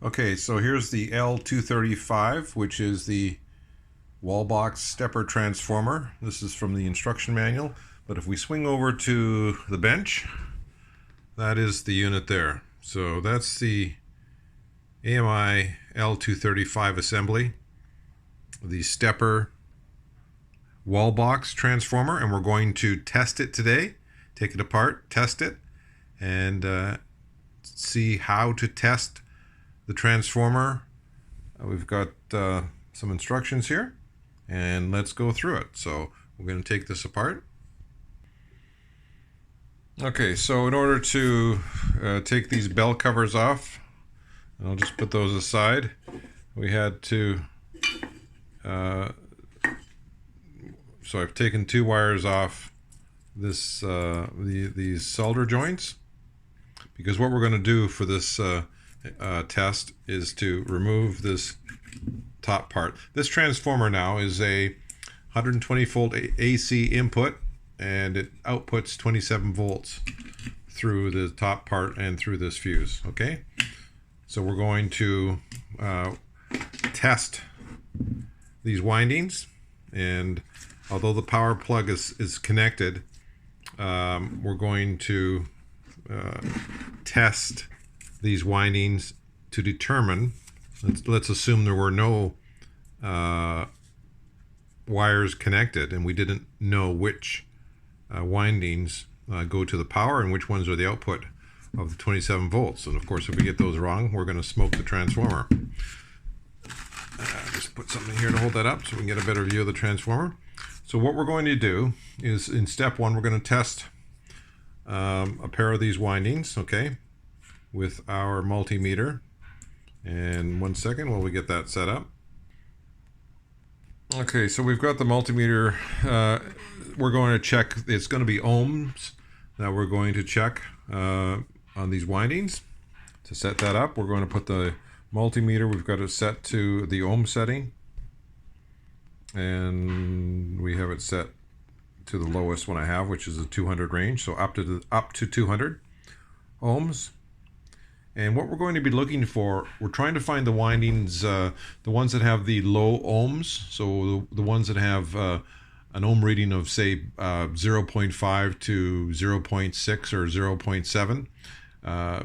Okay, so here's the L-235, which is the Wallbox stepper transformer. This is from the instruction manual, but if we swing over to the bench, that is the unit there. So that's the AMI L-235 assembly, the stepper Wallbox transformer, and we're going to test it today, take it apart, test it, and see how to test the transformer. We've got some instructions here, and let's go through it. So we're going to take this apart. Okay, so in order to take these bell covers off, and I'll just put those aside, we had to so I've taken two wires off this these solder joints, because what we're going to do for this test is to remove this top part. This transformer now is a 120 volt AC input, and it outputs 27 volts through the top part and through this fuse. Okay, so we're going to test these windings, and although the power plug is connected, we're going to test these windings to determine, let's assume there were no wires connected and we didn't know which windings go to the power and which ones are the output of the 27 volts. And of course, if we get those wrong, we're going to smoke the transformer. Just put something here to hold that up so we can get a better view of the transformer. So what we're going to do is, in step one, we're going to test a pair of these windings, okay, with our multimeter. And 1 second while we get that set up. Okay, so we've got the multimeter. We're going to check, it's going to be ohms that we're going to check on these windings. To set that up, we're going to put the multimeter, we've got it set to the ohm setting, and we have it set to the lowest one I have, which is a 200 range, so up to 200 ohms. And what we're going to be looking for, we're trying to find the windings, the ones that have the low ohms, so the ones that have an ohm reading of, say, 0.5 to 0.6 or 0.7.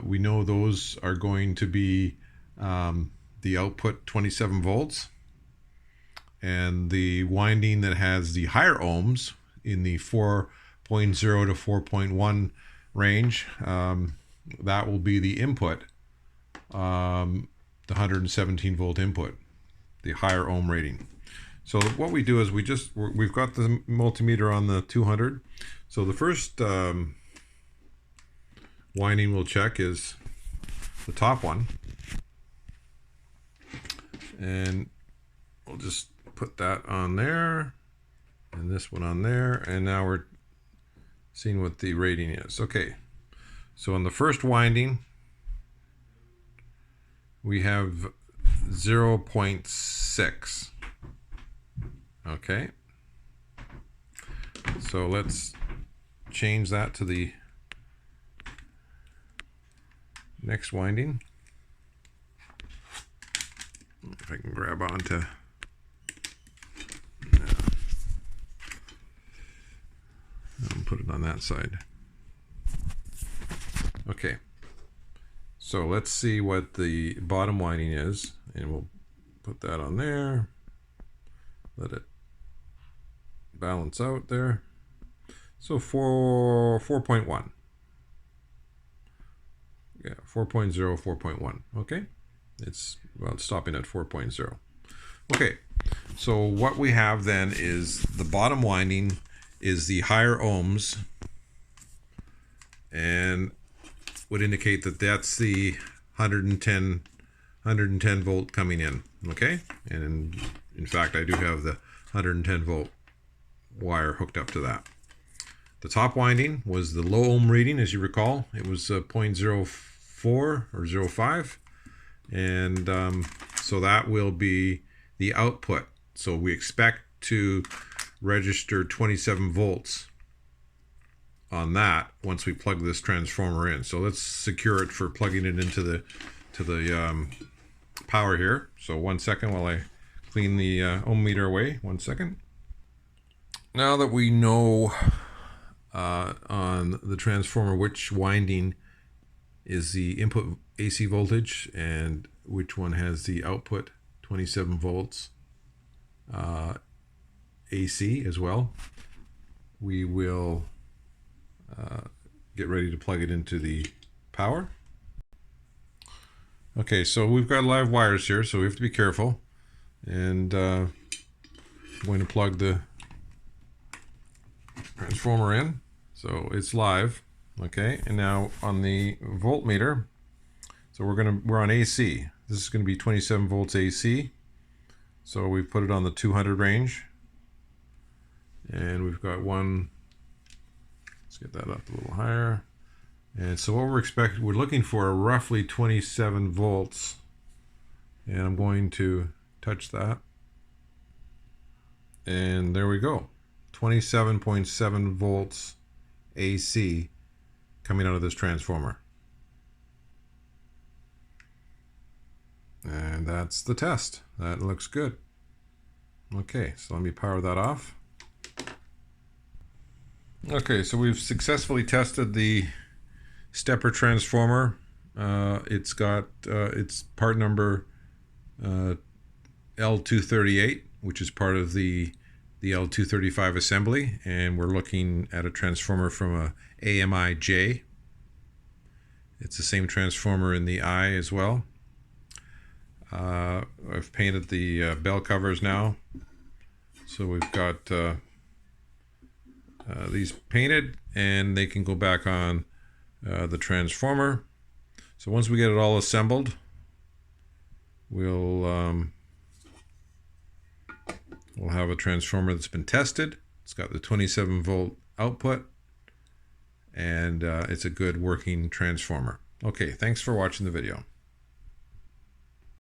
We know those are going to be the output 27 volts. And the winding that has the higher ohms in the 4.0 to 4.1 range, that will be the input, the 117 volt input, the higher ohm rating. So what we do is we've got the multimeter on the 200. So the first winding we'll check is the top one, and we'll just put that on there and this one on there, and now we're seeing what the rating is. Okay, so on the first winding we have 0.6. okay, so let's change that to the next winding. If I can grab onto and put it on that side. Okay, so let's see what the bottom winding is, and we'll put that on there, let it balance out there. So 4.1. Yeah, 4.0, 4.1. Okay, it's stopping at 4.0. Okay, so what we have then is the bottom winding is the higher ohms, and would indicate that that's the 110 volt coming in. Okay, and in fact I do have the 110 volt wire hooked up to that. The top winding was the low ohm reading, as you recall. It was 0.04 or 0.05, and so that will be the output. So we expect to register 27 volts on that once we plug this transformer in. So let's secure it for plugging it into the power here. So 1 second while I clean the ohm meter away. 1 second. Now that we know on the transformer which winding is the input AC voltage and which one has the output 27 volts AC as well, we will get ready to plug it into the power. Okay, so we've got live wires here, so we have to be careful. And I'm going to plug the transformer in, so it's live. Okay, and now on the voltmeter, so we're on AC. This is going to be 27 volts AC. So we've put it on the 200 range, and we've got one. Let's get that up a little higher. And so what we're looking for roughly 27 volts, and I'm going to touch that, and there we go, 27.7 volts AC coming out of this transformer. And that's the test. That looks good. Okay, so let me power that off. Okay, so we've successfully tested the stepper transformer. It's got its part number L-238, which is part of the L-235 assembly, and we're looking at a transformer from a AMI J. It's the same transformer in the I as well. I've painted the bell covers now, so we've got these painted, and they can go back on the transformer. So once we get it all assembled, we'll have a transformer that's been tested. It's got the 27 volt output, and it's a good working transformer. Okay, thanks for watching the video.